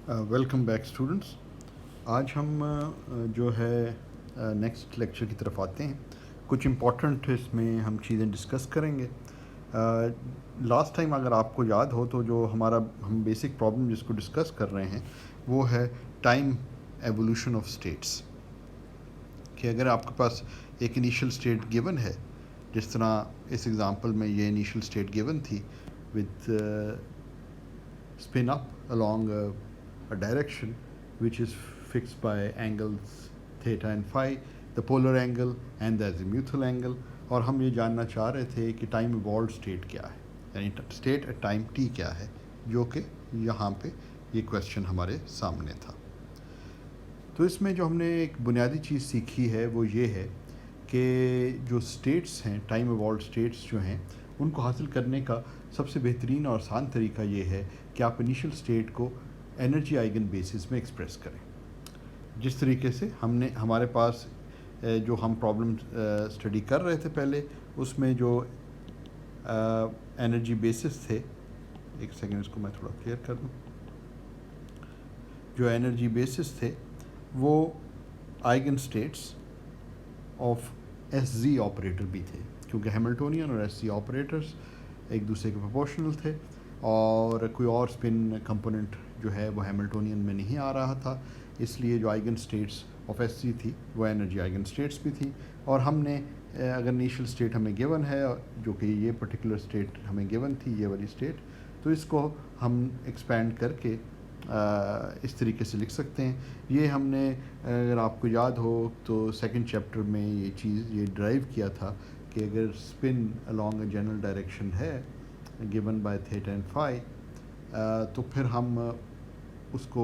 Welcome back students. आज हम जो है नेक्स्ट लेक्चर की तरफ आते हैं। कुछ इम्पॉर्टेंट इसमें हम चीज़ें डिस्कस करेंगे। लास्ट टाइम अगर आपको याद हो तो जो हम बेसिक प्रॉब्लम जिसको डिस्कस कर रहे हैं वो है टाइम एवोल्यूशन ऑफ स्टेट्स। कि अगर आपके पास एक इनिशियल स्टेट गिवन है, जिस तरह इस एग्ज़ाम्पल में ये इनिशियल स्टेट गिवन थी with spin up along a direction which is fixed by angles theta and phi, the polar angle and the azimuthal angle। और हम ये जानना चाह रहे थे कि टाइम इवॉल्व स्टेट क्या है, यानी स्टेट एट टाइम टी क्या है, जो कि यहाँ पे ये क्वेश्चन हमारे सामने था। तो इसमें जो हमने एक बुनियादी चीज़ सीखी है वो ये है कि जो स्टेट्स हैं, टाइम इवॉल्व स्टेट्स जो हैं, उनको हासिल करने का सबसे बेहतरीन और आसान तरीका ये है कि आप इनिशियल स्टेट को एनर्जी आइगन बेसिस में एक्सप्रेस करें। जिस तरीके से हमारे पास जो हम प्रॉब्लम स्टडी कर रहे थे पहले, उसमें जो एनर्जी बेसिस थे, एक सेकेंड इसको मैं थोड़ा क्लियर कर दूँ। जो एनर्जी बेसिस थे वो eigen states of S Z operator भी थे, क्योंकि हैमिल्टोनियन और एस जी ऑपरेटर्स एक दूसरे के प्रोपोर्शनल थे और कोई और स्पिन कंपोनेंट जो है वो हैमिल्टोनियन में नहीं आ रहा था। इसलिए जो eigen states of S G थी वो एनर्जी आइगन स्टेट्स भी थी। और हमने अगर इनिशियल स्टेट हमें गिवन है, जो कि ये पर्टिकुलर स्टेट हमें गिवन थी, ये वाली स्टेट, तो इसको हम एक्सपेंड करके इस तरीके से लिख सकते हैं। ये हमने, अगर आपको याद हो तो सेकंड चैप्टर में ये चीज़ ये ड्राइव किया था कि अगर spin along a general direction है given by theta and phi, तो फिर हम उसको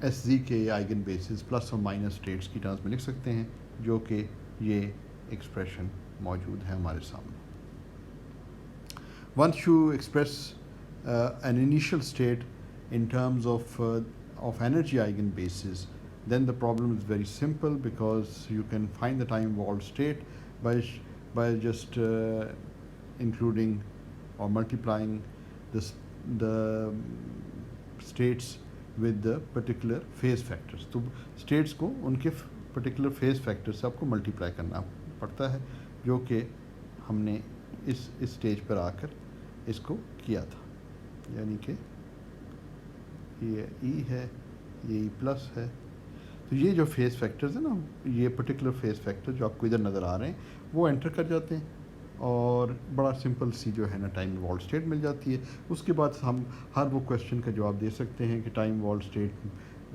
एस जी के आइगन बेसिस प्लस और माइनस स्टेट्स की टर्म्स में लिख सकते हैं, जो कि ये एक्सप्रेशन मौजूद है हमारे सामने। Once you express an initial state in terms of energy eigenbases, then the problem is very simple, because you can find the time evolved state by just including or multiplying the states with the particular phase factors। तो states को उनके particular phase factors से आपको multiply करना पड़ता है, जो कि हमने इस स्टेज पर आकर इसको किया था। यानी कि ये ई है, ये ई प्लस है। तो ये जो फेस फैक्टर्स है ना, ये पर्टिकुलर फेस फैक्टर जो आपको इधर नज़र आ रहे हैं, वो एंटर कर जाते हैं और बड़ा सिंपल सी जो है ना टाइम इवॉल्व स्टेट मिल जाती है। उसके बाद हम हर वो क्वेश्चन का जवाब दे सकते हैं कि टाइम इवॉल्व स्टेट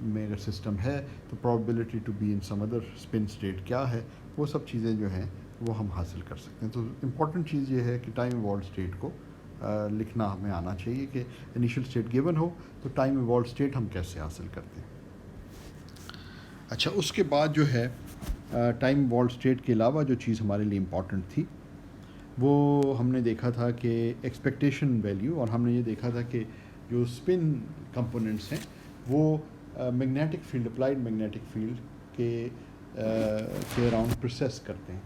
में अगर सिस्टम है तो probability to be in some other spin state क्या है, वो सब चीज़ें जो हैं वो हम हासिल कर सकते हैं। तो इम्पॉर्टेंट चीज़ ये है कि टाइम इवॉल्व स्टेट को लिखना हमें आना चाहिए कि इनिशियल स्टेट गिवन हो तो टाइम इवॉल्व स्टेट हम कैसे हासिल करते हैं। अच्छा, उसके बाद जो है टाइम इवॉल्व स्टेट के अलावा जो चीज़ हमारे लिए इम्पॉर्टेंट थी वो हमने देखा था कि एक्सपेक्टेशन वैल्यू, और हमने ये देखा था कि जो स्पिन कंपोनेंट्स हैं वो magnetic field, applied magnetic field के अराउंड प्रोसेस करते हैं।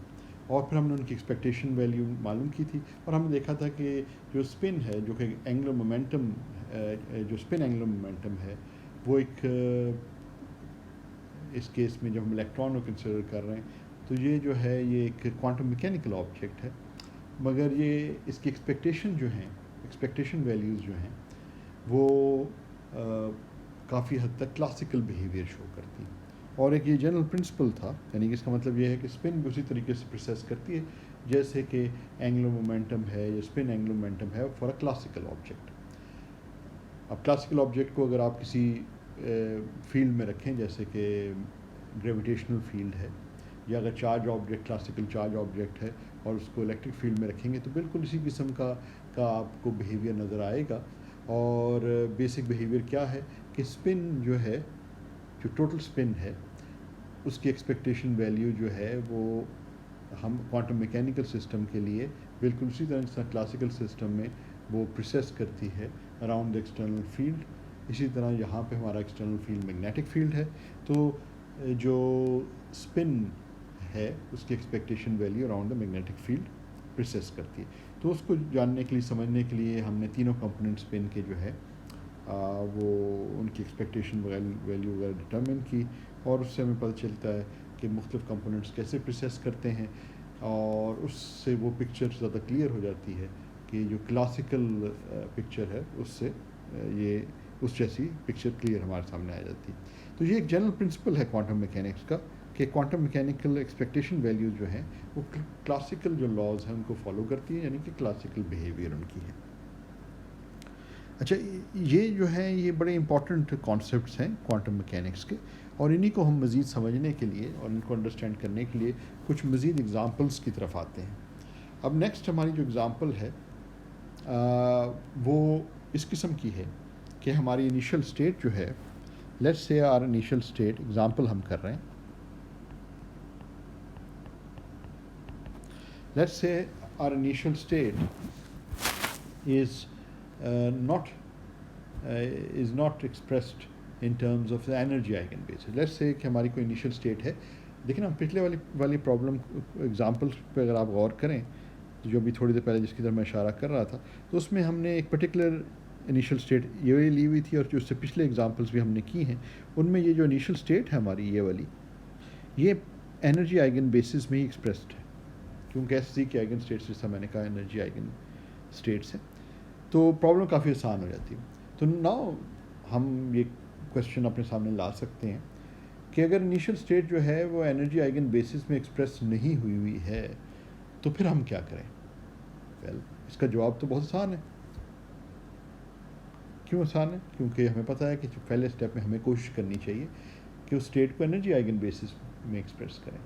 और फिर हमने उनकी एक्सपेक्टेशन वैल्यू मालूम की थी और हमने देखा था कि जो स्पिन है, जो कि एंगुलर मोमेंटम, जो स्पिन एंगुलर मोमेंटम है, वो एक इस केस में जब हम इलेक्ट्रॉन को कंसिडर कर रहे हैं तो ये जो है ये एक क्वांटम मैकेनिकल ऑब्जेक्ट है, मगर ये इसकी एक्सपेक्टेशन जो हैं, एक्सपेक्टेशन वैल्यूज़ जो हैं वो काफ़ी हद तक क्लासिकल बिहेवियर शो करती हैं। और एक ये जनरल प्रिंसिपल था, यानी कि इसका मतलब ये है कि स्पिन भी उसी तरीके से प्रोसेस करती है जैसे कि एंगुलर मोमेंटम है या स्पिन एंगुलर मोमेंटम है फॉर अ क्लासिकल ऑब्जेक्ट। अब क्लासिकल ऑब्जेक्ट को अगर आप किसी फील्ड में रखें, जैसे कि ग्रेविटेशनल फील्ड है, या अगर charge object, classical charge object है और उसको इलेक्ट्रिक फील्ड में रखेंगे, तो बिल्कुल इसी किस्म का आपको बिहेवियर नज़र आएगा। और बेसिक बिहेवियर क्या है कि स्पिन जो है, जो टोटल स्पिन है, उसकी एक्सपेक्टेशन वैल्यू जो है वो हम क्वांटम मैकेनिकल सिस्टम के लिए बिल्कुल उसी तरह क्लासिकल सिस्टम में वो प्रोसेस करती है अराउंड द एक्सटर्नल फील्ड। इसी तरह यहाँ पे हमारा एक्सटर्नल फील्ड मैग्नेटिक फील्ड है, तो जो स्पिन है उसकी expectation value around the magnetic field process करती है। तो उसको जानने के लिए, समझने के लिए हमने तीनों कंपोनेंट स्पिन के जो है वो उनकी एक्सपेक्टेशन वैल्यू वगैरह डिटर्मिन की, और उससे हमें पता चलता है कि मुख्तलिफ कंपोनेंट्स कैसे प्रोसेस करते हैं, और उससे वो पिक्चर ज़्यादा क्लियर हो जाती है कि जो क्लासिकल पिक्चर है उससे ये उस जैसी पिक्चर क्लियर हमारे सामने आ जाती है। तो ये एक जनरल प्रिंसिपल है क्वांटम मैकेनिक्स का कि क्वांटम मैकेनिकल एक्सपेक्टेशन वैल्यूज़ जो हैं वो क्लासिकल जो लॉज हैं उनको फॉलो करती हैं, यानी कि क्लासिकल बिहेवियर उनकी है। अच्छा, ये जो है ये बड़े इंपॉर्टेंट कॉन्सेप्ट्स हैं क्वांटम मैकेनिक्स के, और इन्हीं को हम मज़ीद समझने के लिए और इनको अंडरस्टैंड करने के लिए कुछ मज़ीद एग्ज़ाम्पल्स की तरफ आते हैं। अब नेक्स्ट हमारी जो एग्ज़ाम्पल है वो इस किस्म की है कि हमारी इनिशियल स्टेट जो है, let's say our initial state example हम कर रहे हैं, let's say our initial state is not expressed in terms of the energy eigenbasis. Let's say कि हमारी कोई इनिशियल स्टेट है, लेकिन हम पिछले वाली प्रॉब्लम एग्जांपल्स पे अगर आप गौर करें, जो भी थोड़ी देर पहले जिसकी तरफ मैं इशारा कर रहा था, तो उसमें हमने एक पर्टिकुलर इनिशियल स्टेट ये वाली ली हुई थी, और जो उससे पिछले एग्जांपल्स भी हमने की हैं उनमें ये जो इनिशियल स्टेट है हमारी ये वाली, ये एनर्जी आइगन बेसिस में ही एक्सप्रेस्ड है, क्योंकि एस के आइगन स्टेट्स जैसा मैंने कहा एनर्जी आइगन स्टेट्स हैं, तो प्रॉब्लम काफ़ी आसान हो जाती है। तो नाउ हम ये क्वेश्चन अपने सामने ला सकते हैं कि अगर इनिशियल स्टेट जो है वो एनर्जी आइगन बेसिस में एक्सप्रेस नहीं हुई है तो फिर हम क्या करें? वेल, इसका जवाब तो बहुत आसान है। क्यों आसान है? क्योंकि हमें पता है कि जो पहले स्टेप में हमें कोशिश करनी चाहिए कि उस स्टेट को एनर्जी आइगन बेसिस में एक्सप्रेस करें।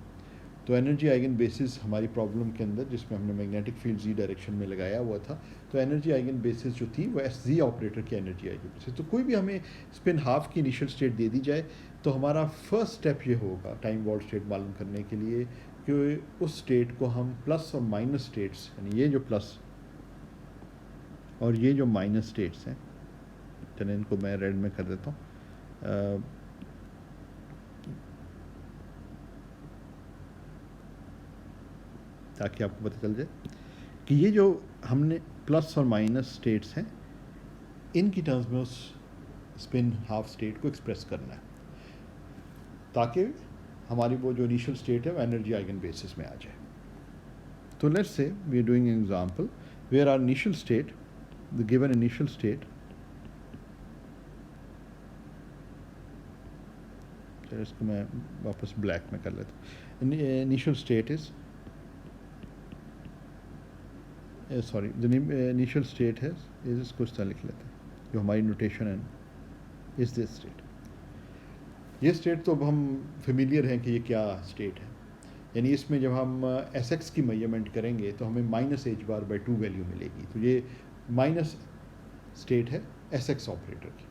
तो एनर्जी आइगन बेसिस हमारी प्रॉब्लम के अंदर, जिसमें हमने मैग्नेटिक फील्ड जी डायरेक्शन में लगाया हुआ था, तो एनर्जी आइगन बेसिस जो थी वो एस जी ऑपरेटर की एनर्जी आइगन बेसिस। तो कोई भी हमें स्पिन हाफ की इनिशियल स्टेट दे दी जाए तो हमारा फर्स्ट स्टेप ये होगा टाइम वॉल्ट स्टेट मालूम करने के लिए कि उस स्टेट को हम प्लस और माइनस स्टेट्स, यानी ये जो प्लस और ये जो माइनस स्टेट्स हैं, चलें इनको मैं रेड में कर देता हूँ, ताकि आपको पता चल जाए कि ये जो हमने प्लस और माइनस स्टेट्स हैं इनकी टर्म्स में उस स्पिन हाफ स्टेट को एक्सप्रेस करना है, ताकि हमारी वो जो इनिशियल स्टेट है वो एनर्जी आइगन बेसिस में आ जाए। तो let's say we are doing an example where our initial state, the given initial state, चलो इसको मैं वापस ब्लैक में कर लेता हूँ। Initial state is the initial state है इज, इसको इस तरह लिख लेते हैं, जो हमारी नोटेशन है इज दिस स्टेट। ये स्टेट तो अब हम फेमिलियर हैं कि ये क्या स्टेट है, यानी इसमें जब हम एस एक्स की मेजरमेंट करेंगे तो हमें minus H bar by 2 value मिलेगी। तो ये माइनस स्टेट है एस एक्स ऑपरेटर की,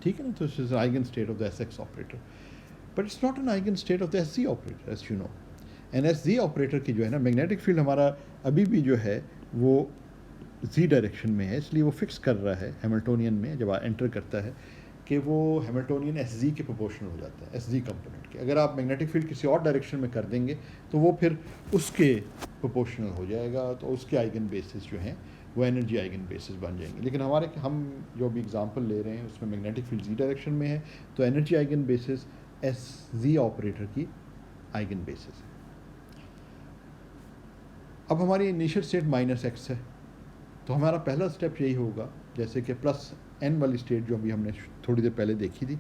ठीक है ना। तो it is eigen state of the S X operator, but it's not an eigen state of the S Z operator, as you know. An S Z operator की जो है ना मैग्नेटिक फील्ड हमारा अभी भी जो है वो जी डायरेक्शन में है, इसलिए वो फिक्स कर रहा है हैमिल्टोनियन में जब एंटर करता है कि वो हैमिल्टोनियन एस जी के प्रोपोर्शनल हो जाता है, एस जी कंपोनेंट के। अगर आप मैग्नेटिक फील्ड किसी और डायरेक्शन में कर देंगे तो वो फिर उसके प्रोपोर्शनल हो जाएगा, तो उसके आइगन बेसिस जो हैं वो एनर्जी आइगन बेसिस बन जाएंगे। लेकिन हम जो भी एग्जांपल ले रहे हैं उसमें मैग्नेटिक फील्ड जी डायरेक्शन में है, तो energy eigen basis S Z operator की आइगन बेसिस है। अब हमारी इनिशियल स्टेट माइनस एक्स है, तो हमारा पहला स्टेप यही होगा, जैसे कि प्लस एन वाली स्टेट जो अभी हमने थोड़ी देर पहले देखी थी,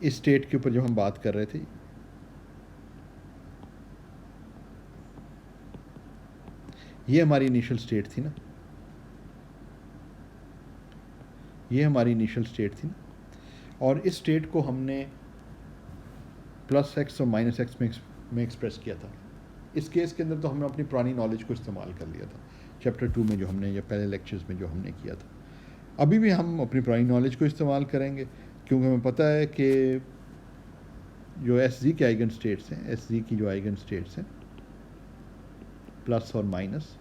इस स्टेट के ऊपर जब हम बात कर रहे थे, ये हमारी इनिशियल स्टेट थी ना, ये हमारी इनिशियल स्टेट थी ना, और इस स्टेट को हमने प्लस एक्स और माइनस एक्स में एक्सप्रेस किया था। इस केस के अंदर तो हमने अपनी पुरानी नॉलेज को इस्तेमाल कर लिया था, चैप्टर 2 में जो हमने, या पहले लेक्चर्स में जो हमने किया था। अभी भी हम अपनी पुरानी नॉलेज को इस्तेमाल करेंगे, क्योंकि हमें पता है कि जो एस जी के आइगन स्टेट्स हैं, एस जी की जो आइगन स्टेट्स हैं प्लस और minus,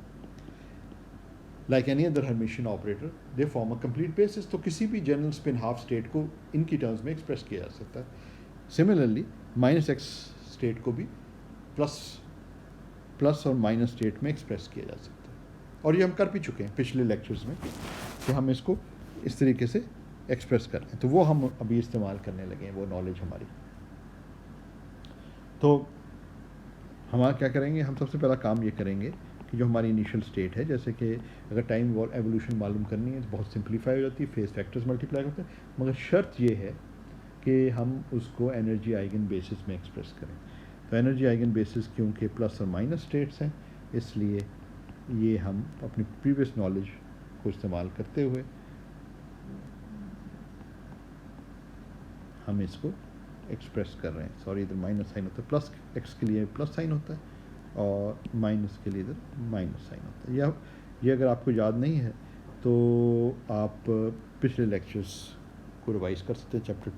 like any other Hermitian operator, they form a complete basis. तो किसी भी जनरल स्पिन हाफ स्टेट को इनकी टर्म्स में एक्सप्रेस किया जा सकता है। सिमिलरली माइनस एक्स स्टेट को भी प्लस और माइनस स्टेट में एक्सप्रेस किया जा सकता है। और ये हम कर भी चुके हैं पिछले लेक्चर्स में कि हम इसको इस तरीके से एक्सप्रेस कर रहे हैं, तो वो हम अभी इस्तेमाल करने लगे हैं, वो नॉलेज हमारी। तो हम क्या करेंगे, हम सबसे पहला काम ये करेंगे कि जो हमारी इनिशियल स्टेट है, जैसे कि अगर टाइम एवोल्यूशन मालूम करनी है तो बहुत सिंप्लीफाई हो जाती है, फेज फैक्टर्स मल्टीप्लाई करते हैं, मगर शर्त ये है कि हम उसको एनर्जी आइगन बेसिस में एक्सप्रेस करें। तो एनर्जी आइगन बेसिस क्योंकि प्लस और माइनस स्टेट्स हैं, इसलिए ये हम अपनी प्रीवियस नॉलेज को इस्तेमाल करते हुए हम इसको एक्सप्रेस कर रहे हैं। सॉरी, इधर माइनस साइन होता है, प्लस एक्स के लिए प्लस साइन होता है और माइनस के लिए इधर माइनस साइन होता है। ये अगर आपको याद नहीं है तो आप पिछले लेक्चर्स को रिवाइज कर सकते हैं, चैप्टर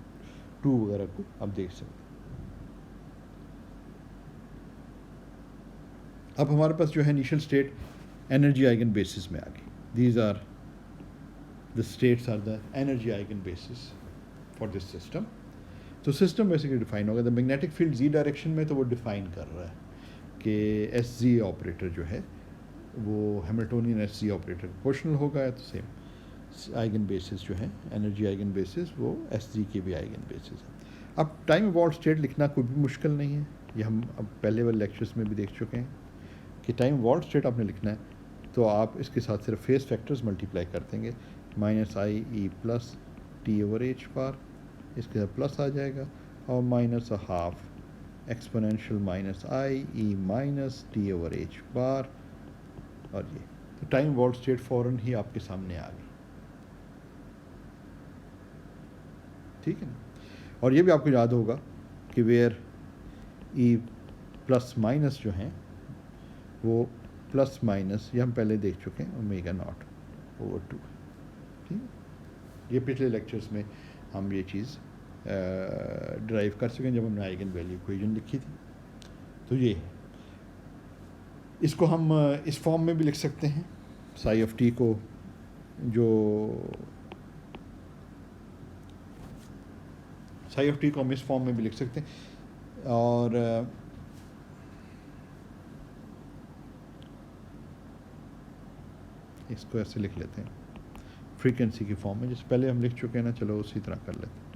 2 वगैरह को आप देख सकते हैं। अब हमारे पास जो है initial state energy eigen basis में आ गई। These are the states are the energy eigen basis for this system. तो सिस्टम बेसिकली डिफाइन होगा। The magnetic field Z direction में, तो वो डिफाइन कर रहा है कि एस जी ऑपरेटर जो है वो Hamiltonian S Z operator proportional होगा। तो सेम आइगन बेसिस जो है एनर्जी आइगन बेसिस वो एस जी के भी आइगन बेसिस है। अब टाइम इवॉल्व्ड स्टेट लिखना कोई भी मुश्किल नहीं है, ये हम अब पहले वाले लेक्चर्स में भी देख चुके हैं कि टाइम इवॉल्व्ड स्टेट आपने लिखना है तो आप इसके साथ सिर्फ फेस फैक्टर्स मल्टीप्लाई कर देंगे, minus i e plus t over h bar, इसके साथ प्लस आ जाएगा, और minus half exponential minus i e minus t over h bar, और ये तो टाइम इवॉल्व्ड स्टेट फ़ौरन ही आपके सामने आ गई। ठीक है ना। और ये भी आपको याद होगा कि वेयर ई प्लस माइनस जो हैं वो प्लस माइनस, ये हम पहले देख चुके हैं, ओमेगा नॉट ओवर 2। ठीक है, ये पिछले लेक्चर्स में हम ये चीज़ ड्राइव कर सकें जब हमने आइगन वैल्यू इक्वेशन लिखी थी। तो ये है, इसको हम इस फॉर्म में भी लिख सकते हैं, साई ऑफ टी को, जो साई ऑफ टी को हम इस फॉर्म में भी लिख सकते हैं, और इसको ऐसे लिख लेते हैं फ्रीक्वेंसी की फॉर्म में, जिस पहले हम लिख चुके हैं ना, चलो उसी तरह कर लेते हैं,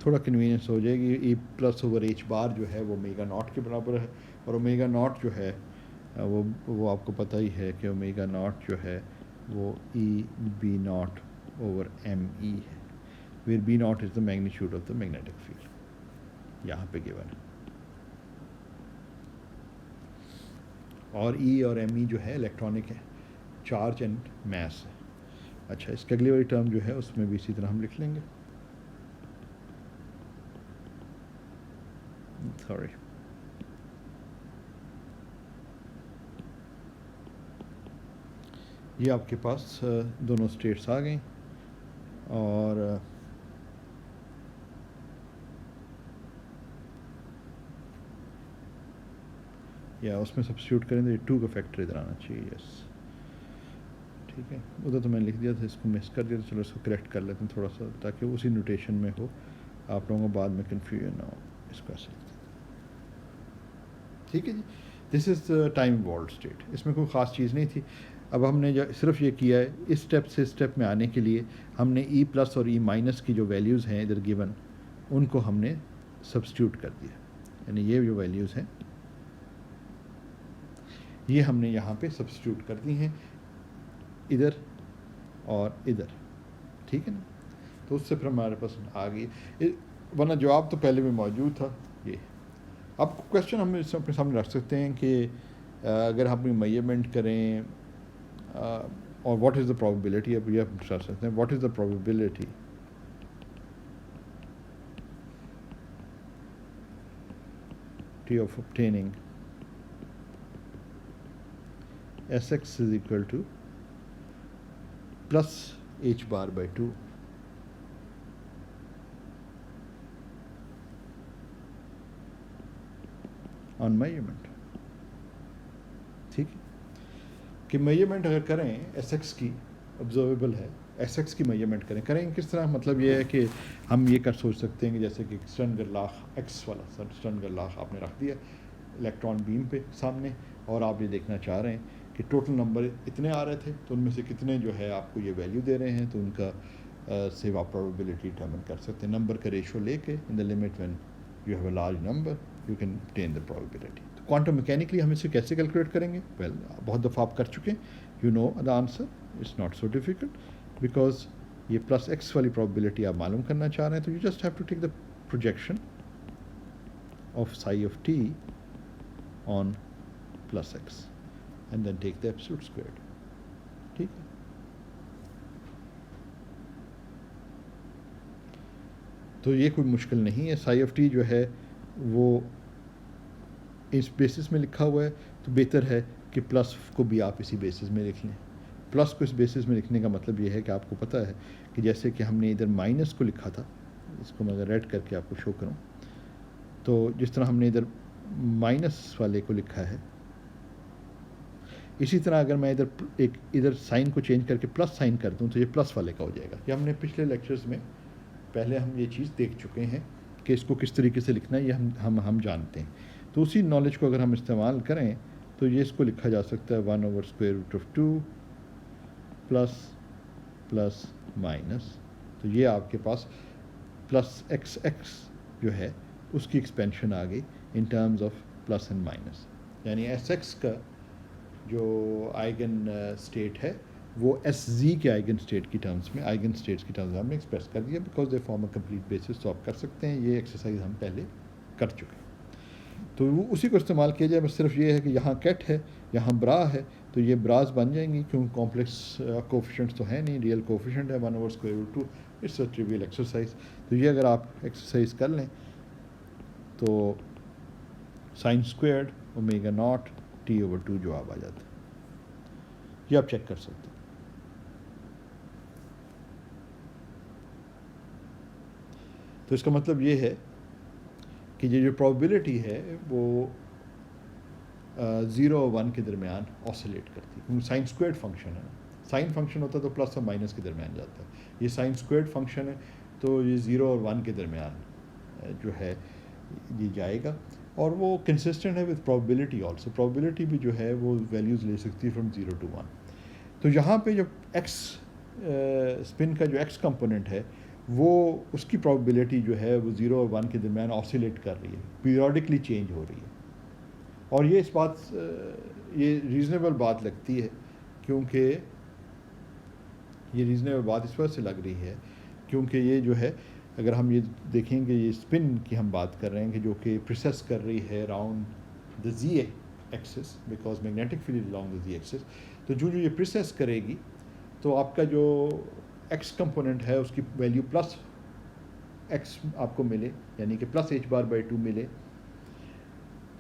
थोड़ा कन्वीनियंस हो जाएगी। ई प्लस ओवर एच बार जो है वो ओमेगा नॉट के बराबर है, और ओमेगा नॉट जो है वो आपको पता ही है कि ओमेगा नॉट जो है वो e B naught over M e है, where b naught is the magnitude of the magnetic field, यहाँ पे गिवन है, और ई और एम ई जो है इलेक्ट्रॉनिक है, चार्ज एंड मास है। अच्छा, इसके अगली वाली टर्म जो है उसमें भी इसी तरह हम लिख लेंगे, सॉरी, ये आपके पास दोनों स्टेट्स आ गई, और या उसमें सब्स्टिट्यूट करें तो ये 2 का फैक्टर इधर आना चाहिए। यस, ठीक है, उधर तो मैंने लिख दिया था, इसको मिस कर दिया, तो चलो इसको करेक्ट कर लेते हैं थोड़ा सा, ताकि उसी नोटेशन में हो, आप लोगों को बाद में कन्फ्यूजन ना हो। इसको ऐसे लिखते हैं, ठीक है जी। This is time evolved state, इसमें कोई ख़ास चीज़ नहीं थी। अब हमने जो सिर्फ ये किया है, इस स्टेप से स्टेप में आने के लिए हमने ई प्लस और ई माइनस की जो वैल्यूज़ हैं इधर गिवन, उनको हमने सब्स्टिट्यूट कर दिया, यानी ये जो वैल्यूज़ हैं ये हमने यहाँ पे सब्स्टिट्यूट कर दी हैं, इधर और इधर, ठीक है ना। तो उससे फिर हमारे पास आ गई, वरना जवाब तो पहले में मौजूद था। ये अब क्वेश्चन हम अपने सामने रख सकते हैं कि अगर हम मेजरमेंट करें, और व्हाट इज़ द प्रोबेबिलिटी, अब ये हम रख सकते हैं, what is the probability of obtaining Sx is equal to plus h bar by 2 on measurement। ठीक है, कि मेजरमेंट अगर करें Sx की, ऑब्जर्वेबल है, Sx की मेजरमेंट करें किस तरह, मतलब ये है कि हम ये कर सोच सकते हैं कि जैसे कि स्टर्न गर्लाख x वाला स्टर्न गर्लाख आपने रख दिया, इलेक्ट्रॉन बीम पे सामने, और आप ये देखना चाह रहे हैं कि टोटल नंबर इतने आ रहे थे, तो उनमें से कितने जो है आपको ये वैल्यू दे रहे हैं, तो उनका से आप प्रोबेबिलिटी डिटर्मिन कर सकते हैं। नंबर का रेशो लेके in the limit when you have a large number you can obtain the probability. तो क्वांटम मैकेनिकली हम इसे कैसे कैलकुलेट करेंगे? वेल, बहुत दफ़ा आप कर चुके हैं, you know the answer, it's not so difficult because ये प्लस एक्स वाली प्रोबेबिलिटी आप मालूम करना चाह रहे हैं, तो you just have to take the projection of psi of T on plus X and then take the absolute squared. ठीक है, तो ये कोई मुश्किल नहीं है। साई ऑफ टी जो है वो इस बेसिस में लिखा हुआ है, तो बेहतर है कि प्लस को भी आप इसी बेसिस में लिख लें। प्लस को इस बेसिस में लिखने का मतलब ये है कि आपको पता है कि जैसे कि हमने इधर माइनस को लिखा था, इसको मैं अगर रेड करके आपको शो करूं, तो जिस तरह हमने इधर माइनस वाले को लिखा है, इसी तरह अगर मैं इधर साइन को चेंज करके प्लस साइन कर दूं तो ये प्लस वाले का हो जाएगा। ये हमने पिछले लेक्चर्स में पहले हम ये चीज़ देख चुके हैं कि इसको किस तरीके से लिखना है, ये हम जानते हैं। तो उसी नॉलेज को अगर हम इस्तेमाल करें तो ये इसको लिखा जा सकता है 1/√2 प्लस प्लस माइनस, तो ये आपके पास प्लस एक्स जो है उसकी एक्सपेंशन आ गई in terms of plus and minus, यानी एस एक्स का जो आइगन स्टेट है वो एस जी के आइगन स्टेट की टर्म्स में, आइगन स्टेट्स की टर्म्स में हमने एक्सप्रेस कर दिया because they form a complete basis, तो आप कर सकते हैं। ये एक्सरसाइज हम पहले कर चुके हैं, तो वो उसी को इस्तेमाल किया जाए। बस सिर्फ ये है कि यहाँ कैट है, यहाँ ब्रा है, तो ये ब्रास बन जाएंगी क्योंकि कॉम्प्लेक्स कोफिशेंट्स तो है नहीं, रियल कोफिशेंट है 1/√2। It's a trivial exercise. तो ये अगर आप एक्सरसाइज कर लें तो sign squared omega naught T/2 जवाब आ जाता है। ये आप चेक कर सकते हैं। तो इसका मतलब ये है कि ये जो प्रोबेबिलिटी है वो 0 और 1 के दरमियान ऑसिलेट करती है, क्योंकि साइन स्क्वायर्ड फंक्शन है। साइन फंक्शन होता तो प्लस और माइनस के दरमियान जाता है, ये साइन स्क्वायर्ड फंक्शन है तो ये 0 और 1 के दरमियान जो है ये जाएगा, और वो कंसिस्टेंट है विद प्रोबेबिलिटी ऑल्सो। प्रोबेबिलिटी भी जो है वो वैल्यूज़ ले सकती है फ्रॉम 0 to 1। तो यहाँ पे जो एक्स स्पिन का जो एक्स कंपोनेंट है वो उसकी प्रोबेबिलिटी जो है वो 0 और 1 के दरमियान ऑसिलेट कर रही है, पीरियडिकली चेंज हो रही है। और ये ये रीज़नेबल बात लगती है, क्योंकि ये रीज़नेबल बात इस वजह से लग रही है क्योंकि ये जो है, अगर हम ये देखेंगे, ये स्पिन की हम बात कर रहे हैं कि जो कि प्रोसेस कर रही है around the Z axis, because magnetic field around the Z axis. तो जो ये प्रोसेस करेगी तो आपका जो एक्स कंपोनेंट है उसकी वैल्यू प्लस एक्स आपको मिले, यानी कि प्लस h/2 मिले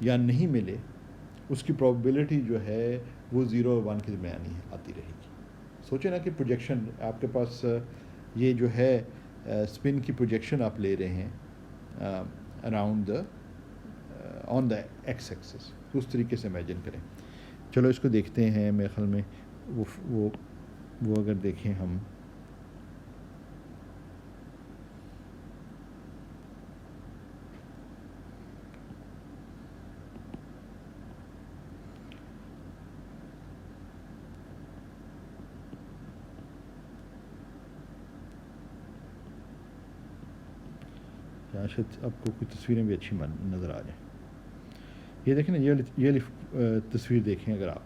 या नहीं मिले, उसकी प्रोबेबिलिटी जो है वो 0 और 1 के दरमियान ही आती रहेगी। सोचे ना कि प्रोजेक्शन आपके पास ये जो है स्पिन की प्रोजेक्शन आप ले रहे हैं around on the x axis, उस तरीके से इमेजिन करें। चलो इसको देखते हैं। मेरे ख्याल में वो अगर देखें हम, शायद आपको कुछ तस्वीरें भी अच्छी नज़र आ जाएं। ये देखें ना, ये तस्वीर देखें अगर आप,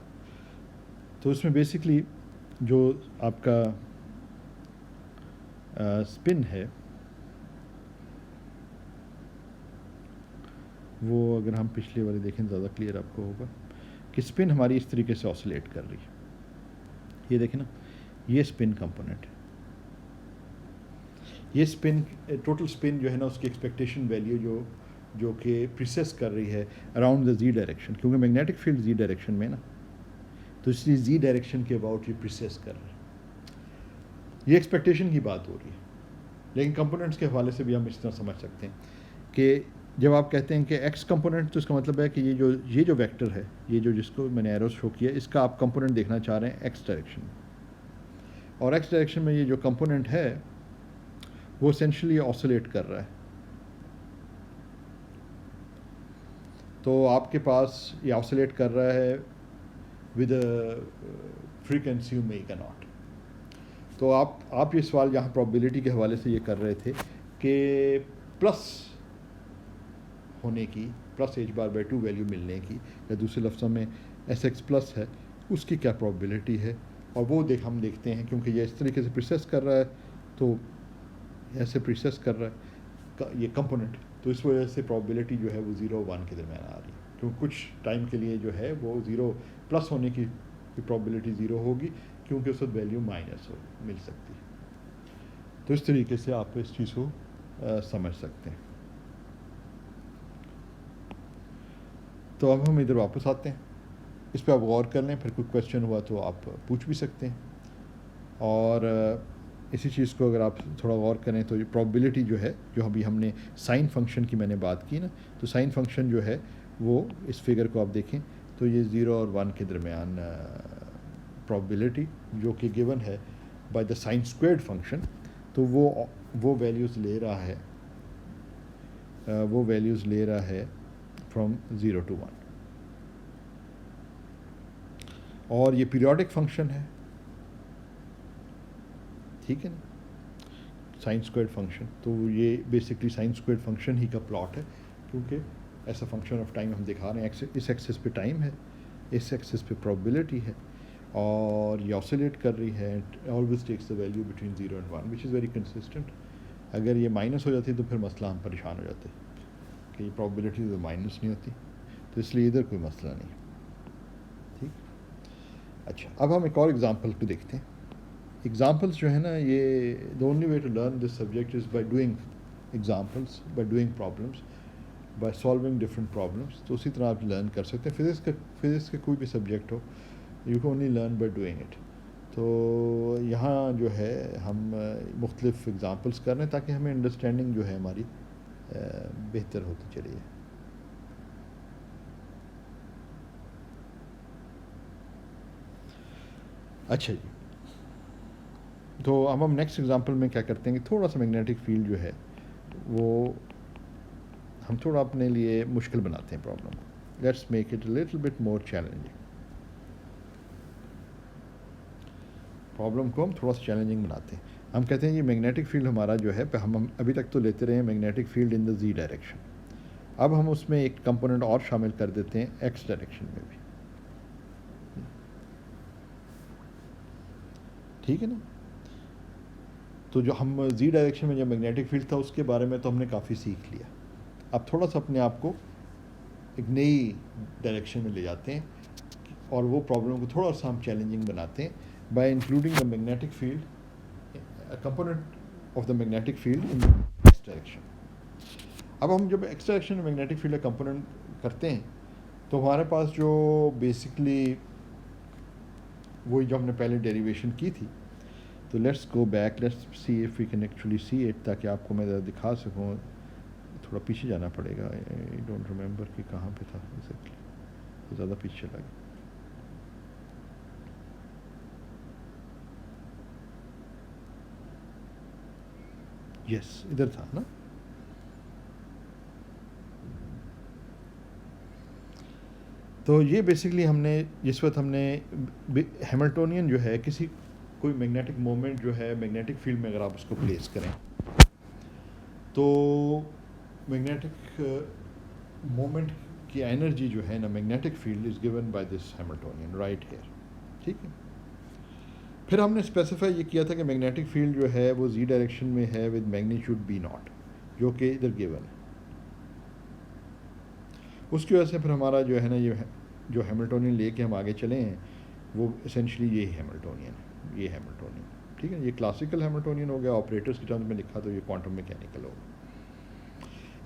तो उसमें बेसिकली जो आपका स्पिन है वो, अगर हम पिछले वाले देखें ज़्यादा क्लियर आपको होगा कि स्पिन हमारी इस तरीके से ऑसिलेट कर रही है। ये देखें ना, ये स्पिन कंपोनेंट है, ये स्पिन टोटल स्पिन जो है ना उसकी एक्सपेक्टेशन वैल्यू जो कि प्रोसेस कर रही है अराउंड द जी डायरेक्शन, क्योंकि मैग्नेटिक फील्ड जी डायरेक्शन में ना, तो इसलिए जी डायरेक्शन के अबाउट ये प्रोसेस कर रहे हैं। ये एक्सपेक्टेशन की बात हो रही है, लेकिन कंपोनेंट्स के हवाले से भी हम इस तरह समझ सकते हैं कि जब आप कहते हैं कि एक्स कंपोनेंट, तो इसका मतलब है कि ये जो वेक्टर है, ये जो जिसको मैंने एरो शो किया, इसका आप कंपोनेंट देखना चाह रहे हैं एक्स डायरेक्शन में, और एक्स डायरेक्शन में ये जो कंपोनेंट है वो एसेंशियली ऑसिलेट कर रहा है। तो आपके पास ये ऑसिलेट कर रहा है विद फ्रीक्वेंसी ओमेगा नॉट। तो आप ये सवाल यहाँ प्रोबेबिलिटी के हवाले से ये कर रहे थे कि प्लस होने की, plus H bar by 2 value मिलने की, या दूसरे लफ्ज़ों में एस एक्स प्लस है, उसकी क्या प्रोबेबिलिटी है। और वो हम देखते हैं, क्योंकि ये इस तरीके से प्रोसेस कर रहा है, तो ऐसे प्रोसेस कर रहा है ये कंपोनेंट, तो इस वजह से प्रोबेबिलिटी जो है वो 0 और 1 के दरमियान आ रही है। क्योंकि कुछ टाइम के लिए जो है वो 0 प्लस होने की प्रोबेबिलिटी 0 होगी, क्योंकि उस वक्त वैल्यू माइनस हो मिल सकती है। तो इस तरीके से आप इस चीज़ को समझ सकते हैं। तो अब हम इधर वापस आते हैं, इस पर आप गौर कर लें, फिर कोई क्वेश्चन हुआ तो आप पूछ भी सकते हैं। और इसी चीज़ को अगर आप थोड़ा गौर करें तो ये प्रोबेबिलिटी जो है, जो अभी हमने साइन फंक्शन की मैंने बात की ना, तो साइन फंक्शन जो है वो इस फिगर को आप देखें तो ये 0 और 1 के दरमियान प्रोबेबिलिटी जो कि गिवन है by the sine squared function, तो वो वैल्यूज़ ले रहा है, वो वैल्यूज़ ले रहा है फ्रॉम 0 to 1। और ये पीरियोडिक फंक्शन है, ठीक है ना, साइन स्क्वायर्ड फंक्शन। तो ये बेसिकली साइन स्क्वायर्ड फंक्शन ही का प्लॉट है, क्योंकि ऐसा फंक्शन ऑफ टाइम हम दिखा रहे हैं। इस एक्सिस पे टाइम है, इस एक्सिस पे प्रोबेबिलिटी है, और ये ऑसिलेट कर रही है, always takes the value between 0 and 1 which is very consistent. अगर ये माइनस हो जाती तो फिर मसला हम परेशान हो जाते कि ये प्रोबेबिलिटी तो माइनस नहीं होती, तो इसलिए इधर कोई मसला नहीं। ठीक, अच्छा, अब हम एक और एग्ज़ाम्पल को देखते हैं। एग्ज़ाम्पल्स जो है ना, ये the only way to learn this subject is by doing examples, by doing problems, by solving different problems. तो उसी तरह आप लर्न कर सकते हैं। फिज़िक्स का कोई भी सब्जेक्ट हो, you can only learn by doing it. तो यहाँ जो है हम मुख्तलिफ एग्ज़ाम्पल्स कर रहे हैं ताकि हमें अंडरस्टैंडिंग जो है हमारी बेहतर होती चली है। अच्छा जी, तो अब हम नेक्स्ट एग्जांपल में क्या करते हैं कि थोड़ा सा मैग्नेटिक फील्ड जो है वो हम थोड़ा अपने लिए मुश्किल बनाते हैं problem. Let's make it a little bit more challenging. Problem को हम थोड़ा सा चैलेंजिंग बनाते हैं। हम कहते हैं ये मैग्नेटिक फील्ड हमारा जो है, हम अभी तक तो लेते रहे हैं magnetic field in the Z direction. अब हम उसमें एक कंपोनेंट और शामिल कर देते हैं एक्स डायरेक्शन में भी, ठीक है ना। तो जो हम जी डायरेक्शन में जो मैग्नेटिक फील्ड था उसके बारे में तो हमने काफ़ी सीख लिया। अब थोड़ा सा अपने आप को एक नई डायरेक्शन में ले जाते हैं, और वो प्रॉब्लम को थोड़ा सा हम चैलेंजिंग बनाते हैं bye including the magnetic field, a component of the magnetic field in the x direction। अब हम जब x डायरेक्शन में मैग्नेटिक फील्ड का कंपोनेंट करते हैं तो हमारे पास जो बेसिकली वही जो हमने पहले डेरिवेशन की थी, तो let's go back, let's see if we can actually see it, ताकि आपको मैं दिखा सकूँ। थोड़ा पीछे जाना पड़ेगा, आई डोंट रिमेंबर कि कहाँ पे था एग्जैक्टली, तो ज़्यादा पीछे चला गया। यस, इधर था ना। तो ये बेसिकली हमने जिस वक्त हमने हैमिल्टोनियन जो है किसी कोई मैग्नेटिक मोमेंट जो है मैग्नेटिक फील्ड में अगर आप उसको प्लेस करें तो मैग्नेटिक मोमेंट की एनर्जी जो है ना magnetic field is given by this Hamiltonian right here, ठीक है। फिर हमने स्पेसिफाई ये किया था कि मैग्नेटिक फील्ड जो है वो जी डायरेक्शन में है विद मैग्नीट्यूड बी नॉट, जो कि इधर गिवन है। उसकी वजह से फिर हमारा जो है ना ये जो हैमिल्टोनियन लेके हम आगे चले हैं वो एसेंशली ये हैमिल्टोनियन है, ये हैमिल्टोनियन, ठीक है। ये क्लासिकल हैमिल्टोनियन हो गया, ऑपरेटर्स की टर्म्स में लिखा तो ये क्वांटम मैकेनिकल होगा।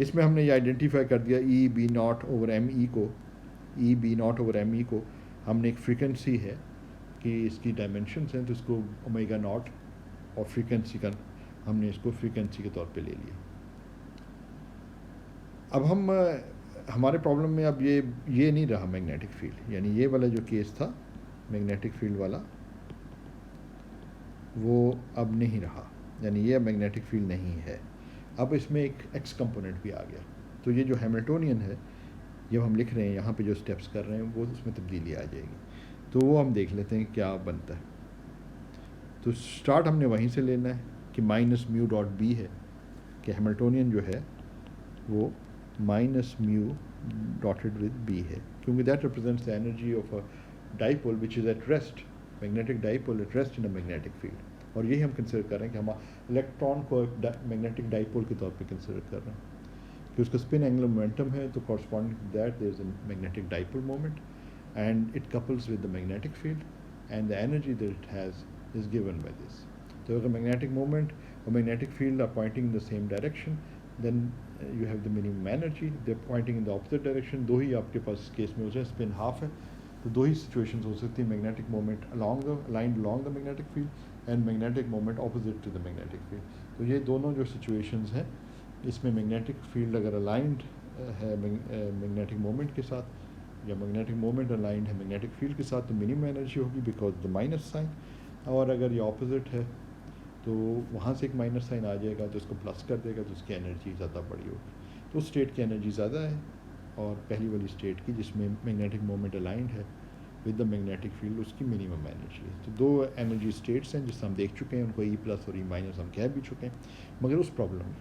इसमें हमने ये आइडेंटिफाई कर दिया e B naught over M e को, e B naught over M e को हमने एक फ्रीक्वेंसी है कि इसकी डायमेंशंस हैं, तो इसको ओमेगा नॉट और फ्रीक्वेंसी का हमने इसको फ्रीक्वेंसी के तौर पे ले लिया। अब हम हमारे प्रॉब्लम में अब ये नहीं रहा मैग्नेटिक फील्ड, यानी ये वाला जो केस था मैग्नेटिक फील्ड वाला वो अब नहीं रहा, यानी ये मैग्नेटिक फील्ड नहीं है। अब इसमें एक एक्स कंपोनेंट भी आ गया। तो ये जो हैमिल्टोनियन है जब हम लिख रहे हैं यहाँ पे जो स्टेप्स कर रहे हैं वो उसमें तब्दीली आ जाएगी। तो वो हम देख लेते हैं क्या बनता है। तो स्टार्ट हमने वहीं से लेना है कि माइनस म्यू डॉट बी है, कि हैमिल्टोनियन जो है वो minus mu dotted with B है, क्योंकि that represents the energy of a dipole which is at rest, magnetic dipole at rest in a magnetic field. और यही हम कंसिडर कर रहे हैं कि हम इलेक्ट्रॉन को मैग्नेटिक डाइपोल के तौर पे कंसिडर कर रहे हैं कि उसका स्पिन एंगुलर मोमेंटम है, तो corresponding to that there is a magnetic dipole moment and it couples with the magnetic field, and the energy that it has is given by this. So if a magnetic moment or magnetic field are pointing in the same direction, then you have the minimum energy. They're pointing in the opposite direction. दो ही आपके पास इस case में हो जाए, spin half है, तो दो ही situations हो सकती हैं, magnetic moment aligned along the magnetic field and magnetic moment opposite to the magnetic field. तो ये दोनों जो situations हैं, इसमें magnetic field अगर aligned है magnetic moment के साथ, या मैग्नेटिक मोमेंट अलाइंड है मैग्नेटिक फील्ड के साथ, तो मिनिमम एनर्जी होगी बिकॉज द माइनस साइन। और अगर ये ऑपोजिट है तो वहाँ से एक माइनस साइन आ जाएगा, तो उसको प्लस कर देगा, तो उसकी एनर्जी ज़्यादा बड़ी होगी। तो उस स्टेट की एनर्जी ज़्यादा है और पहली वाली स्टेट की जिसमें मैग्नेटिक मोमेंट अलाइंड है विद द मैग्नेटिक फील्ड, उसकी मिनिमम एनर्जी है। तो दो एनर्जी स्टेट्स हैं जिससे हम देख चुके हैं, उनको ई प्लस और ई माइनस हम कह भी चुके हैं। मगर उस प्रॉब्लम में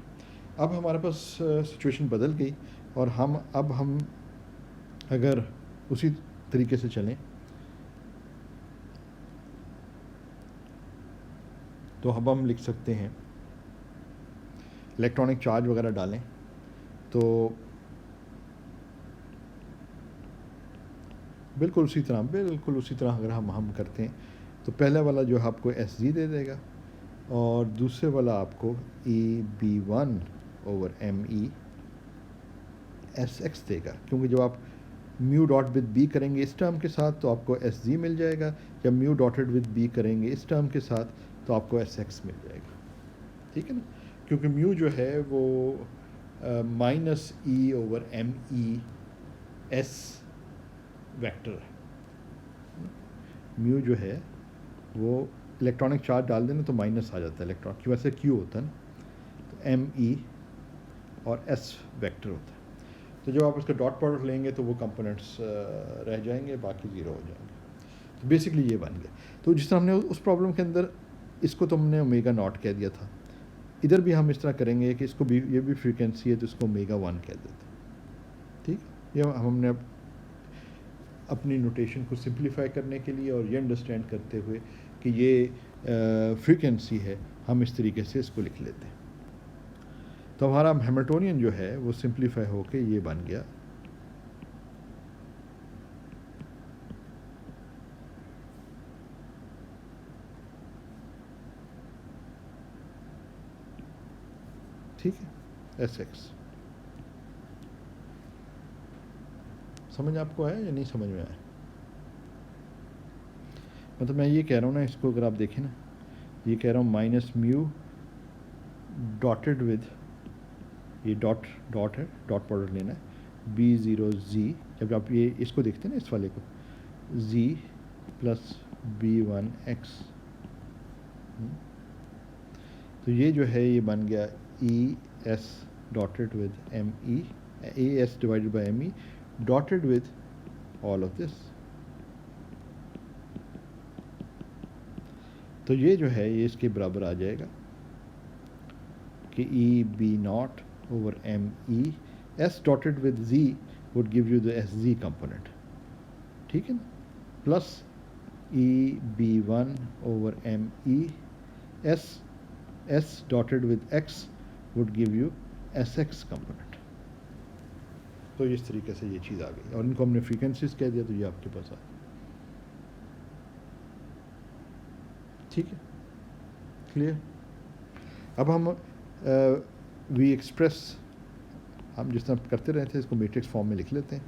अब हमारे पास सिचुएशन बदल गई, और हम अगर उसी तरीके से चलें तो अब हम लिख सकते हैं, इलेक्ट्रॉनिक चार्ज वगैरह डालें तो बिल्कुल उसी तरह अगर हम करते हैं तो पहले वाला जो है आपको एस जी दे देगा, और दूसरे वाला आपको E B one over M E S X देगा, क्योंकि जब आप म्यू डॉट विद बी करेंगे इस टर्म के साथ तो आपको एस जी मिल जाएगा, जब म्यू डॉटेड विद बी करेंगे इस टर्म के साथ तो आपको एस एक्स मिल जाएगा। ठीक है ना, क्योंकि म्यू जो है वो minus E over M E S vector है। म्यू जो है वो इलेक्ट्रॉनिक चार्ज डाल देना तो माइनस आ जाता है इलेक्ट्रॉन की वजह से, क्यू होता है ना, तो एम ई और एस वेक्टर होता है। तो जब आप उसका डॉट प्रोडक्ट लेंगे तो वो कंपोनेंट्स रह जाएंगे, बाकी ज़ीरो हो जाएंगे। तो बेसिकली ये बन गया। तो जिस तरह हमने उस प्रॉब्लम के अंदर इसको तो हमने ओमेगा नॉट कह दिया था, इधर भी हम इस तरह करेंगे कि इसको भी, ये भी फ्रीक्वेंसी है तो इसको ओमेगा वन कह देते हैं। ठीक, ये हमने अपनी नोटेशन को सिंप्लीफाई करने के लिए और ये अंडरस्टैंड करते हुए कि ये फ्रीक्वेंसी है, हम इस तरीके से इसको लिख लेते हैं। तो हमारा हैमिल्टोनियन जो है वो सिंप्लीफाई होके ये बन गया ठीक है, एस एक्स। समझ आपको आया या नहीं समझ में आया? मतलब मैं ये कह रहा हूँ ना, इसको अगर आप देखें ना, ये कह रहा हूँ माइनस म्यू डॉटेड विद, ये डॉट है, डॉट प्रोडक्ट लेना है, बी ज़ीरो जी, जब आप ये इसको देखते हैं ना इस वाले को, Z plus B one X, तो ये जो है ये बन गया E S dotted with M E, A S divided by M E dotted with all of this. तो ये जो है ये इसके बराबर आ जाएगा कि E B not over ME, S dotted with Z would give you the SZ component, ठीक है ना, plus EB1 over ME, S dotted with X would give you SX component। तो इस तरीके से ये चीज़ आ गई, और इनको हमने फ्रीक्वेंसीज कह दिया, तो ये आपके पास आ गई। ठीक है, क्लियर। अब हम वी एक्सप्रेस, हम जिस तरह करते रहते हैं इसको मैट्रिक्स फॉर्म में लिख लेते हैं।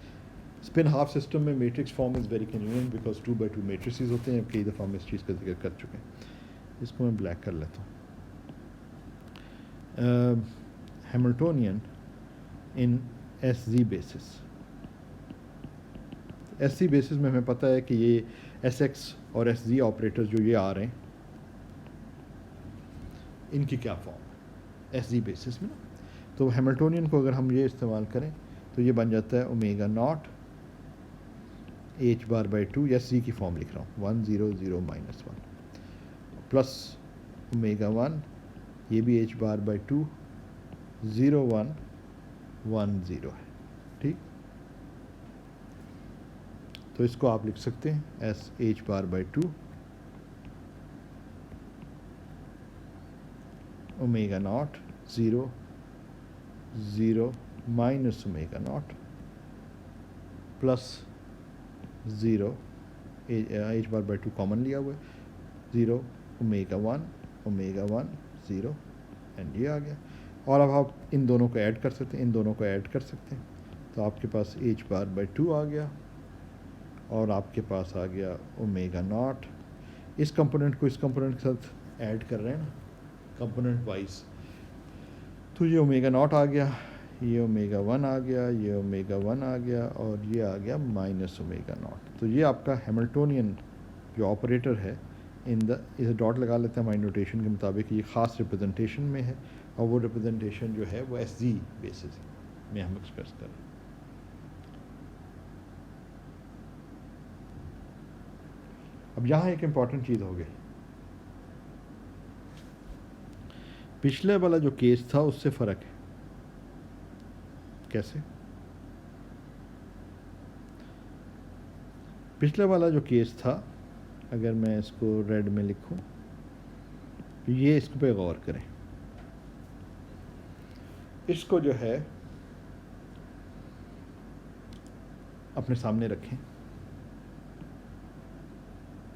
स्पिन हाफ सिस्टम में matrix form is very convenient because 2x2 matrices होते हैं। कई दफ़ा हम इस चीज़ का जिक्र कर चुके हैं। इसको मैं ब्लैक कर लेता हूँ। Hamiltonian in s z basis, s z basis में हमें पता है कि ये एस एक्स और एस जी ऑपरेटर्स जो ये आ रहे हैं, इनकी क्या फॉर्म है एस जी बेसिस में ना। तो हैमिल्टोनियन को अगर हम ये इस्तेमाल करें तो ये बन जाता है ओमेगा नॉट h⁻/2 या c की फॉर्म लिख रहा हूँ 1 0 0 -1 प्लस ओमेगा 1 ये भी h⁻/2 0 1 1 0 है। ठीक, तो इसको आप लिख सकते हैं S h⁻/2 omega naught 0 0 minus omega naught plus 0 h⁻/2 common लिया हुआ है 0 ओमेगा 1 0 एंड ये आ गया। और अब आप इन दोनों को ऐड कर सकते हैं, इन दोनों को ऐड कर सकते हैं, तो आपके पास h⁻/2 आ गया और आपके पास आ गया ओमेगा नॉट। इस कंपोनेंट को इस कंपोनेंट के साथ ऐड कर रहे हैं ना कंपोनेंट वाइज, तो ये ओमेगा नॉट आ गया, ये ओमेगा 1 आ गया, ये ओमेगा 1 आ गया और ये आ गया माइनस ओमेगा नॉट। तो ये आपका हैमिल्टोनियन जो ऑपरेटर है इसे डॉट लगा लेते हैं हमारी नोटेशन के मुताबिक, ये ख़ास रिप्रेजेंटेशन में है और वो रिप्रेजेंटेशन जो है वो एस जी बेसिस में हम एक्सप्रेस कर रहे हैं। अब यहाँ एक इम्पॉर्टेंट चीज़ हो गई, पिछले वाला जो केस था उससे फ़र्क है। कैसे? पिछले वाला जो केस था, अगर मैं इसको रेड में लिखूं तो ये इस पे गौर करें, इसको जो है अपने सामने रखें।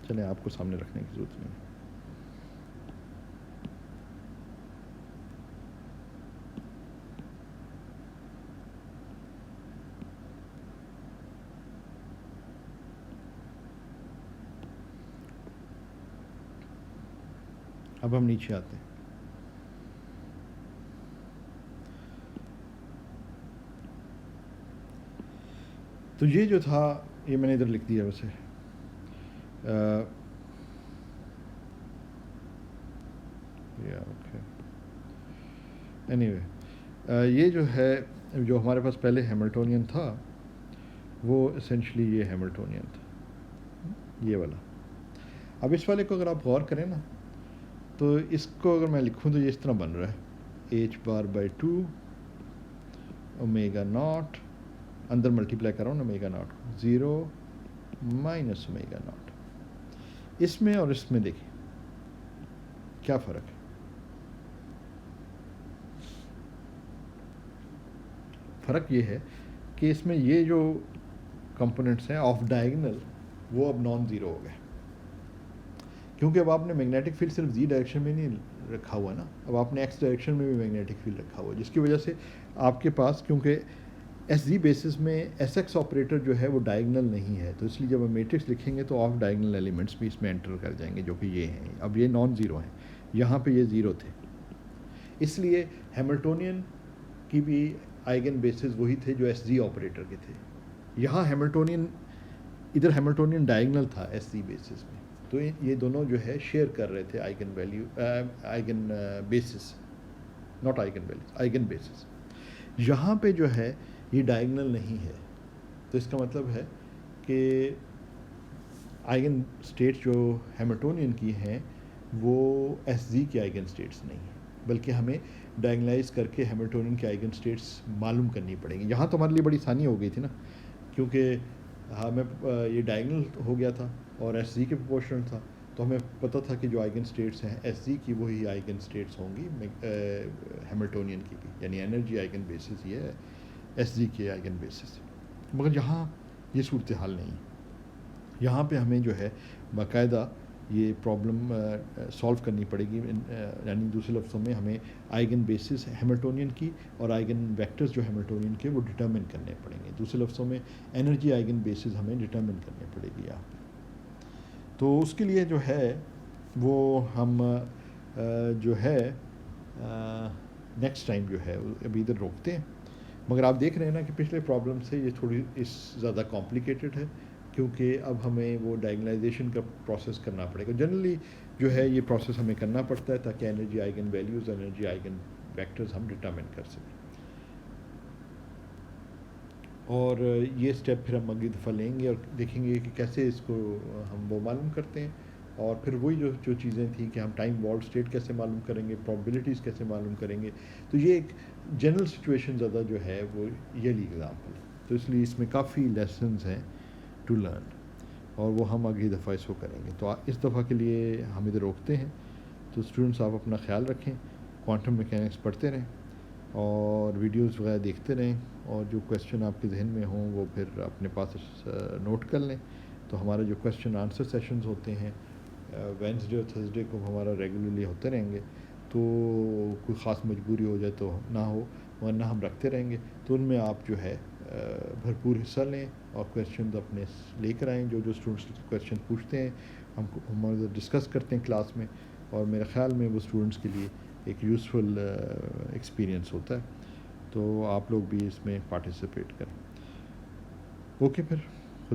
चलें, आपको सामने रखने की ज़रूरत नहीं है। अब हम नीचे आते हैं। तो ये जो था ये मैंने इधर लिख दिया वैसे, एनीवे ये जो है जो हमारे पास पहले हैमिल्टोनियन था वो इसेंशली ये हैमिल्टोनियन था, ये वाला। अब इस वाले को अगर आप गौर करें ना तो इसको अगर मैं लिखूं तो ये इस तरह बन रहा है h⁻/2 ओमेगा नॉट, अंदर मल्टीप्लाई कर रहा हूँ ना omega naught 0 minus omega naught. इसमें और इसमें देखिए क्या फ़र्क है। फ़र्क ये है कि इसमें ये जो कंपोनेंट्स हैं ऑफ डायगोनल वो अब नॉन ज़ीरो हो गए, क्योंकि अब आपने मैग्नेटिक फील्ड सिर्फ जी डायरेक्शन में नहीं रखा हुआ ना, अब आपने एक्स डायरेक्शन में भी मैग्नेटिक फील्ड रखा हुआ, जिसकी वजह से आपके पास, क्योंकि एस जी बेसिस में एस एक्स ऑपरेटर जो है वो डायगोनल नहीं है, तो इसलिए जब हम मैट्रिक्स लिखेंगे तो ऑफ डायगोनल एलिमेंट्स भी इसमें एंटर कर जाएंगे जो कि ये हैं। अब ये नॉन ज़ीरो हैं, यहाँ पे ये ज़ीरो थे, इसलिए हैमिल्टोनियन की भी आइगन बेसिस वही थे जो एस जी ऑपरेटर के थे। यहाँ हैमिल्टोनियन, इधर हैमिल्टोनियन डायगोनल था एस जी बेसिस में, तो ये दोनों जो है शेयर कर रहे थे eigen value, eigen basis, not eigen values, eigen basis. यहाँ पे जो है ये डायगोनल नहीं है, तो इसका मतलब है कि आइगन स्टेट्स जो हैमिल्टोनियन की हैं वो एस जी की आइगन स्टेट्स नहीं है, बल्कि हमें डायगोनलाइज करके हैमिल्टोनियन की आइगन स्टेट्स मालूम करनी पड़ेंगी। यहाँ तो हमारे लिए बड़ी आसानी हो गई थी ना, क्योंकि हमें ये डायगोनल हो गया था और एस जी के प्रोपोर्शनल था, तो हमें पता था कि जो आइगन स्टेट्स हैं एस जी की वही आइगन स्टेट्स होंगी हैमिल्टोनियन की भी, यानी एनर्जी आइगन बेसिस ये है एस जी के आइगन बेसिस। मगर यहाँ ये सूरत हाल नहीं है, यहाँ पे हमें जो है बाकायदा ये प्रॉब्लम सॉल्व करनी पड़ेगी, यानी दूसरे लफ्ज़ों में हमें आइगन बेसिस हैमिल्टोनियन की और आइगन वेक्टर्स जो हैमिल्टोनियन के वो डिटरमिन करने पड़ेंगे। दूसरे लफ्ज़ों में एनर्जी आइगन बेसिस हमें डिटरमिन करनी पड़ेगी यहाँ पे। तो उसके लिए जो है वो हम जो है नेक्स्ट टाइम जो है अभी इधर रोकते हैं। मगर आप देख रहे हैं ना कि पिछले प्रॉब्लम से ये थोड़ी ज़्यादा कॉम्प्लिकेटेड है, क्योंकि अब हमें वो डायगोनलाइजेशन का प्रोसेस करना पड़ेगा। जनरली जो है ये प्रोसेस हमें करना पड़ता है ताकि energy eigen values, energy eigen vectors हम डिटरमिन कर सकें। और ये स्टेप फिर हम अगली दफ़ा लेंगे और देखेंगे कि कैसे इसको हम वो मालूम करते हैं। और फिर वही जो जो चीज़ें थी कि हम टाइम वॉल्व स्टेट कैसे मालूम करेंगे, प्रोबेबिलिटीज़ कैसे मालूम करेंगे। तो ये एक जनरल सिचुएशन ज़्यादा जो है वो यही एग्ज़ाम्पल है, तो इसलिए इसमें काफ़ी लेसन्स हैं टू लर्न, और वो हम अगली दफ़ा इसको करेंगे। तो इस दफ़ा के लिए हम इधर रोकते हैं। तो स्टूडेंट्स आप अपना ख्याल रखें, क्वांटम मैकेनिक्स पढ़ते रहें और वीडियोस वगैरह देखते रहें, और जो क्वेश्चन आपके जहन में हों वो फिर अपने पास नोट कर लें। तो हमारे जो क्वेश्चन आंसर सेशंस होते हैं वेडनेसडे और थर्सडे को हमारा रेगुलरली होते रहेंगे। तो कोई ख़ास मजबूरी हो जाए तो ना हो, वरना हम रखते रहेंगे। तो उनमें आप जो है भरपूर हिस्सा लें और क्वेश्चन अपने लेकर आएँ। जो जो स्टूडेंट्स क्वेश्चन पूछते हैं हम डिस्कस करते हैं क्लास में, और मेरे ख़्याल में वो स्टूडेंट्स के लिए एक यूज़फुल एक्सपीरियंस होता है। तो आप लोग भी इसमें पार्टिसिपेट करें। ओके फिर।